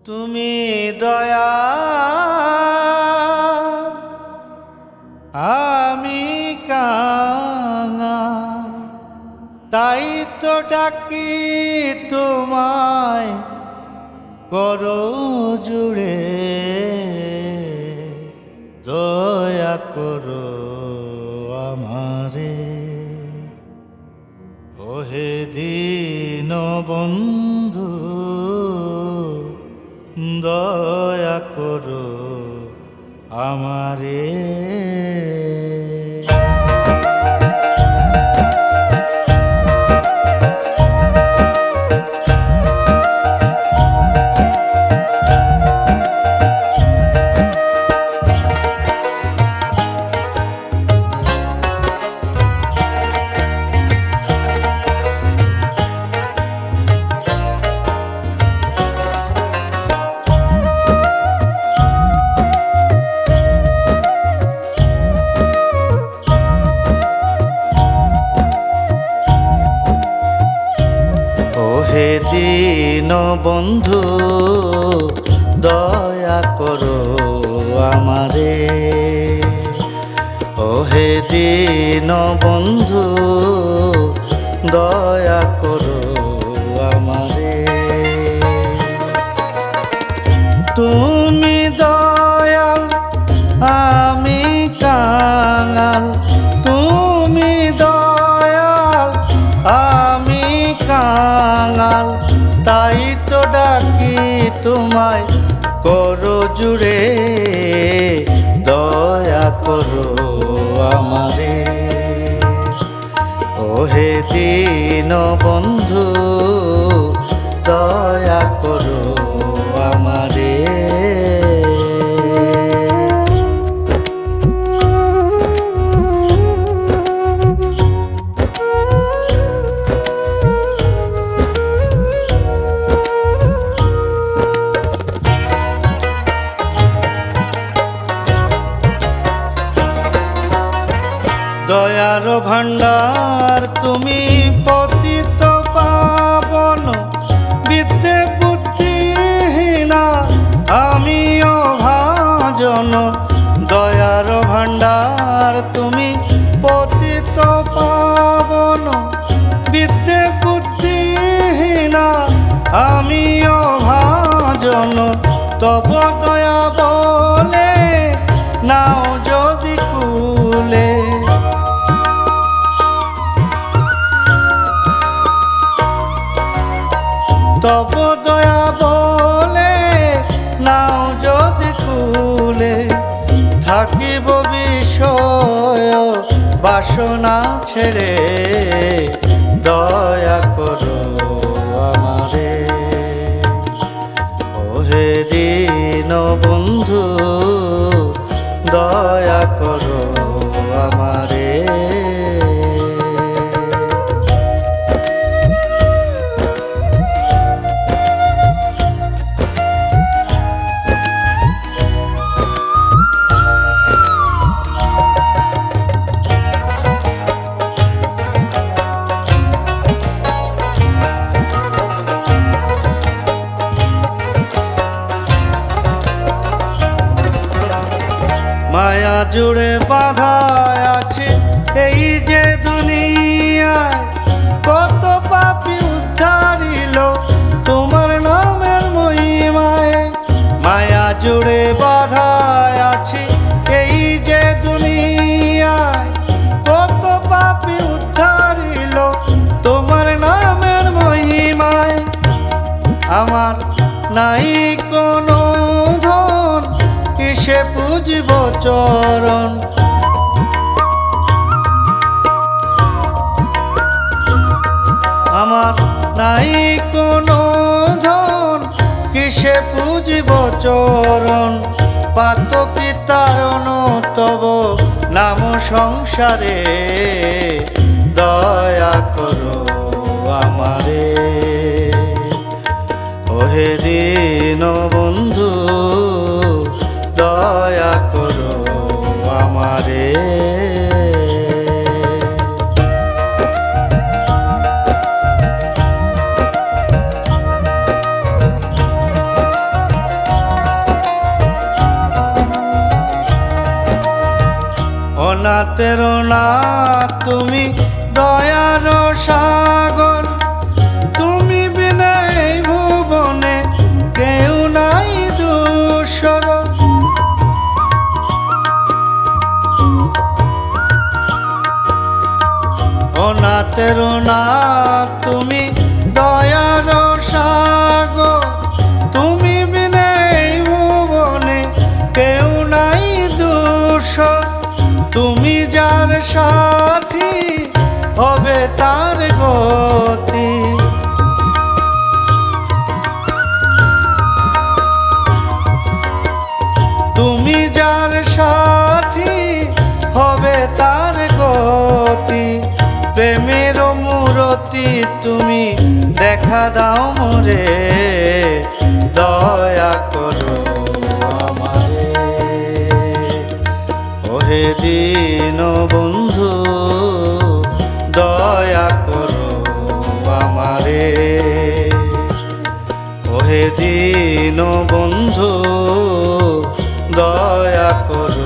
তুমি দয়া আমি কাঙাল, তাই তো ডাকি তোমায় করো জুড়ে, দয়া করো আমারে। ওহে দীন বন্ধু দয়া করো আমারে। ওহে দীন বন্ধু দয়া করো আমারে। ওহে দীন বন্ধু দয়া করো আমারে। তুমি দয়াল আমি কাঙাল, তুমি দয়াল আমি কাঙাল, তাই তো ডাকি তোমায় করো জুড়ে, দয়া করো আমারে। ওহে দীন বন্ধু দয়া করো আমারে। দয়ার ভাণ্ডার তুমি পতিত পাবন, বিদ্যে বুদ্ধিহীনা আমিও ভাজন। দয়ার ভাণ্ডার তুমি পতিত পাবন, বিদ্যে বুদ্ধিহীনা আমিও ভাজন। তব দয়া বলে নাও যদি কুলে, তব দয়া বলে নাও যদি কুলে, থাকিব বিষয় বাসনা ছেড়ে, দয়া করো আমারে। ওহে দীন বন্ধু দয়া করো আমারে। মায়া জুড়ে বাঁধা আছে এই যে দুনিয়ায়, কত পাপী উদ্ধারিল তোমার নামের মহিমায়। মায়া জুড়ে বাঁধা আছে এই যে দুনিয়ায়, কত পাপী উদ্ধারিল তোমার নামের মহিমায়। আমার নাই কোনো ধন, কিসে পুজিব চরণ, আমার নাই কোনো ধন, কিসে পুজিব চরণ। পাতকি তারণ তব নাম সংসারে, দয়া করো আমারে। ওহে দীন বন্ধু দয়া করো আমারে। অনাথের নাথ তুমি দয়ার সাগর, তুমি বিনা এই ভুবনে কেউ নাই দূষর। অনাথের নাথ তুমি দয়ার সাগর, তুমি বিনা এই ভুবনে কেউ নাই দূষর। তুমি যার সাথী হবে তার গতি, তুমি যার সাথী হবে তার গতি। প্রেমের মূরতি তুমি দেখা দাও মোরে, দয়া করো আমারে। ওহে দীন বন্ধু দয়া করো আমারে, ওহে দীন বন্ধু দয়া করো